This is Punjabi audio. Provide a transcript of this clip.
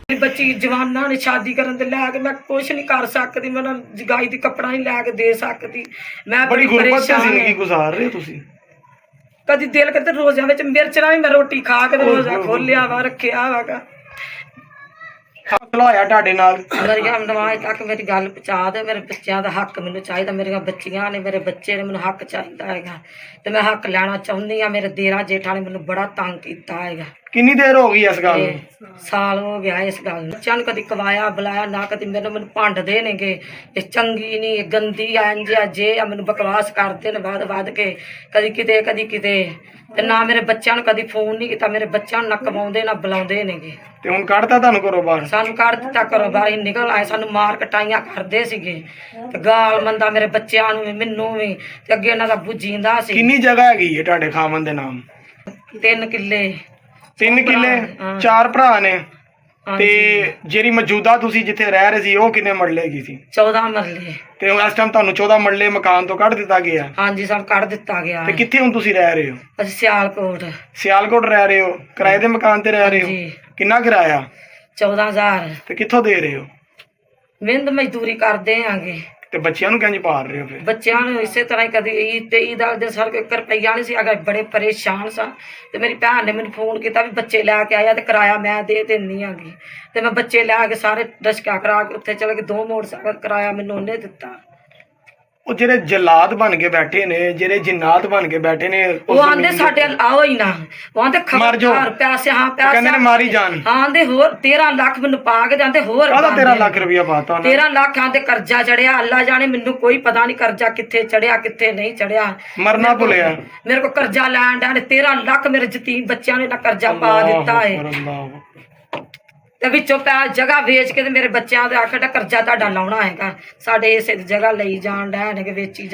ਬੱਚੀ ਜਵਾਨਾਂ ਨੇ ਸ਼ਾਦੀ ਕਰਨ ਤੇ ਲੈ ਕੇ ਮੈਂ ਕੁਛ ਨਹੀਂ ਕਰ ਸਕਦੀ, ਮੈਂ ਉਹਨਾਂ ਜਗਾਈ ਦੀ ਕੱਪੜਾ ਨਹੀਂ ਲੈ ਕੇ ਦੇ ਸਕਦੀ। ਮੈਂ ਬੜੀ ਗੁਰਬਤ ਦੀ ਪਰੇਸ਼ਾਨ ਜ਼ਿੰਦਗੀ ਹਾਂ। ਗੁਜ਼ਾਰ ਰਹੇ ਹੋ ਤੁਸੀਂ। ਕਦੀ ਦਿਲ ਕਰਦਾ ਰੋਜ਼ਿਆਂ ਵਿੱਚ ਮਿਰਚ ਨਾਲ ਵੀ ਮੈਂ ਰੋਟੀ ਖਾ ਕੇ ਤੇ ਰੋਜ਼ਾ ਖੋਲਿਆ ਵਾ, ਰੱਖਿਆ ਵਾਗਾ। ਹੌਸਲਾ ਹੋਇਆ ਤੁਹਾਡੇ ਨਾਲ। ਮੇਰੀਆਂ ਨਵਾਜ਼ ਤੱਕ ਮੇਰੀ ਗੱਲ ਪਹੁੰਚਾ ਦੇ। ਮੇਰੇ ਬੱਚਿਆਂ ਦਾ ਹੱਕ ਮੈਨੂੰ ਚਾਹੀਦਾ, ਮੇਰੀਆਂ ਬੱਚੀਆਂ ਨੇ, ਮੇਰੇ ਬੱਚੇ ਨੇ, ਮੈਨੂੰ ਹੱਕ ਚਾਹੀਦਾ ਹੈਗਾ ਤੇ ਮੈਂ ਹੱਕ ਲੈਣਾ ਚਾਹੁੰਦੀ ਹਾਂ। ਮੇਰੇ ਦੇਰਾਂ ਜੇਠਾਂ ਨੇ ਮੈਨੂੰ ਬੜਾ ਤੰਗ ਕੀਤਾ ਹੈਗਾ। ਕਿੰਨੀ ਦੇਰ ਹੋ ਗਈ ਇਸ ਗੱਲ ਨੂੰ? ਸਾਲ ਹੋ ਗਿਆ ਇਸ ਗੱਲ ਨੂੰ। ਬੱਚਿਆਂ ਨੂੰ ਕਦੀ ਕਵਾਇਆ ਬੁਲਾਇਆ ਨਾ, ਕਦੀ ਮੈਨੂੰ ਭੰਡਦੇ ਨੇਗੇ, ਇਹ ਚੰਗੀ ਨਹੀਂ, ਇਹ ਗੰਦੀ ਆ, ਇੰਝ ਆ, ਜੇ ਆ, ਮੈਨੂੰ ਬਕਵਾਸ ਕਰਦੇ ਨੇ ਵੱਧ ਕੇ, ਕਦੀ ਕਿਤੇ ਕਦੀ ਕਿਤੇ। ਤੇ ਨਾ ਮੇਰੇ ਬੱਚਿਆਂ ਨੂੰ ਕਦੀ ਫੋਨ ਨਹੀਂ ਕੀਤਾ, ਮੇਰੇ ਬੱਚਿਆਂ ਨੂੰ ਨਾ ਕਮਾਉਂਦੇ ਨਾ ਬੁਲਾਉਂਦੇ ਨੇਗੇ। ਤੇ ਹੁਣ ਕੱਢਤਾ ਤੁਹਾਨੂੰ ਘਰੋਂ ਬਾਹਰ? ਸਾਨੂੰ ਕੱਢ ਦਿੱਤਾ ਘਰੋਂ ਬਾਹਰ, ਅਸੀਂ ਨਿਕਲ ਆਏ। ਸਾਨੂੰ ਮਾਰ ਕਟਾਈਆਂ ਕਰਦੇ ਸੀਗੇ ਤੇ ਗਾਲ ਮੰਦਾ ਮੇਰੇ ਬੱਚਿਆਂ ਨੂੰ ਵੀ, ਮੈਨੂੰ ਵੀ। ਤੇ ਅੱਗੇ ਇਹਨਾਂ ਦਾ ਬੁੱਝੀਂਦਾ ਸੀ। ਕਿੰਨੀ ਜਗ੍ਹਾ ਹੈਗੀ ਹੈ ਤੁਹਾਡੇ ਖਾਵਨ ਦੇ ਨਾਮ? 3 ਕਿੱਲੇ। 3 ਕਿੱਲੇ, 4 ਭਰਾ ਨੇ। ਤੇ ਜਿਹੜੀ ਮੌਜੂਦਾ ਤੁਸੀਂ ਜਿੱਥੇ ਰਹਿ ਰਹੇ ਸੀ ਉਹ ਕਿੰਨੇ ਮਰਲੇ ਹੈਗੀ ਸੀ? 14 ਮਰਲੇ। ਤੇ ਇਸ ਟਾਈਮ ਤੁਹਾਨੂੰ 14 ਮਰਲੇ ਮਕਾਨ ਤੋਂ ਕੱਢ ਦਿੱਤਾ ਗਿਆ? ਹਾਂਜੀ, ਸਾਨੂੰ ਕੱਢ ਦਿੱਤਾ ਗਿਆ। ਤੇ ਕਿੱਥੇ ਹੁਣ ਤੁਸੀਂ ਰਹਿ ਰਹੇ ਹੋ? ਅਸੀਂ ਸਿਆਲਕੋਟ। ਸਿਆਲਕੋਟ ਰਹਿ ਰਹੇ ਹੋ? ਕਿਰਾਏ ਦੇ ਮਕਾਨ ਤੇ ਰਹਿ ਰਹੇ ਹੋ? ਜੀ। ਕਿੰਨਾ ਕਿਰਾਇਆ? 14,000। ਤੇ ਕਿੱਥੋਂ ਦੇ ਰਹੇ ਹੋ? ਮਿਹਨਤ ਮਜ਼ਦੂਰੀ ਕਰਦੇ ਆਂਗੇ। ਤੇ ਬੱਚਿਆਂ ਨੂੰ ਕਿੰਜ ਪਾਲ ਰਹੇ ਹੋ ਫਿਰ? ਬੱਚਿਆਂ ਨੂੰ ਇਸੇ ਤਰ੍ਹਾਂ ਹੀ ਕਦੀ 23 ਦੇ ਸਰ 1 ਰੁਪਈਆ ਨਹੀਂ ਸੀ ਅਗਰ, ਬੜੇ ਪਰੇਸ਼ਾਨ ਸਾਂ। ਤੇ ਮੇਰੀ ਭੈਣ ਨੇ ਮੈਨੂੰ ਫੋਨ ਕੀਤਾ ਵੀ ਬੱਚੇ ਲੈ ਕੇ ਆਇਆ ਤੇ ਕਿਰਾਇਆ ਮੈਂ ਦੇ ਦਿੰਦੀ ਆਂਗੀ। ਤੇ ਮੈਂ ਬੱਚੇ ਲੈ ਕੇ ਸਾਰੇ ਰਸ਼ਕਾ ਕਰਾ ਕੇ ਉੱਥੇ ਚਲੇ ਗਏ। 2 ਮੋਟਰਸਾਈਕਲ ਕਿਰਾਇਆ ਮੈਨੂੰ ਉਹਨੇ ਦਿੱਤਾ। ਉਹ ਜਿਹੜੇ ਜਲਾਦ ਬਣ ਕੇ ਬੈਠੇ ਨੇ, ਜਿਹੜੇ ਜਿੰਨਾਤ ਬਣ ਕੇ ਬੈਠੇ ਨੇ, ਉਹ ਆਂਦੇ ਸਾਡੇ ਆਓ ਹੀ ਨਾ, ਉਹ ਆਂਦੇ ਖਬਰਦਾਰ ਪੈਸੇ, ਹਾਂ ਪੈਸੇ ਕਹਿੰਦੇ ਨੇ ਮਾਰੀ ਜਾਣ। ਹਾਂ ਆਂਦੇ ਹੋਰ 13 ਲੱਖ ਮੈਨੂੰ ਪਾ ਕੇ ਜਾਂਦੇ। ਹੋਰ ਕਾਹਦਾ 13 ਲੱਖ ਰੁਪਇਆ ਪਾਤਾ? 13 ਲੱਖ ਆਂਦੇ ਕਰਜ਼ਾ ਚੜਿਆ। ਅੱਲਾ ਜਾਣੇ, ਮੈਨੂੰ ਕੋਈ ਪਤਾ ਨਹੀਂ ਕਰਜ਼ਾ ਕਿੱਥੇ ਚੜਿਆ ਕਿੱਥੇ ਨਹੀਂ ਚੜਿਆ। ਮਰਨਾ ਭੁੱਲਿਆ। ਮੇਰੇ ਕੋਲ ਕਰਜ਼ਾ ਲੈਣ ਦਾ 13 ਲੱਖ ਮੇਰੇ ਯਤੀਮ ਬੱਚਿਆਂ ਨੇ ਨਾ ਕਰਜ਼ਾ ਪਾ ਦਿੱਤਾ ਹੈ। ਤੇ ਵਿੱਚੋਂ ਜਗ੍ਹਾ ਵੇਚ ਕੇ ਤੇ ਮੇਰੇ ਬੱਚਿਆਂ ਦੇ ਆਖਰ ਦਾ ਕਰਜ਼ਾ ਤੁਹਾਡਾ ਲਾਉਣਾ ਹੈਗਾ। ਸਾਡੇ ਇਸੇ ਜਗ੍ਹਾ ਲਈ ਜਾਣ ਡੈ ਨੇ ਵੇਚੀ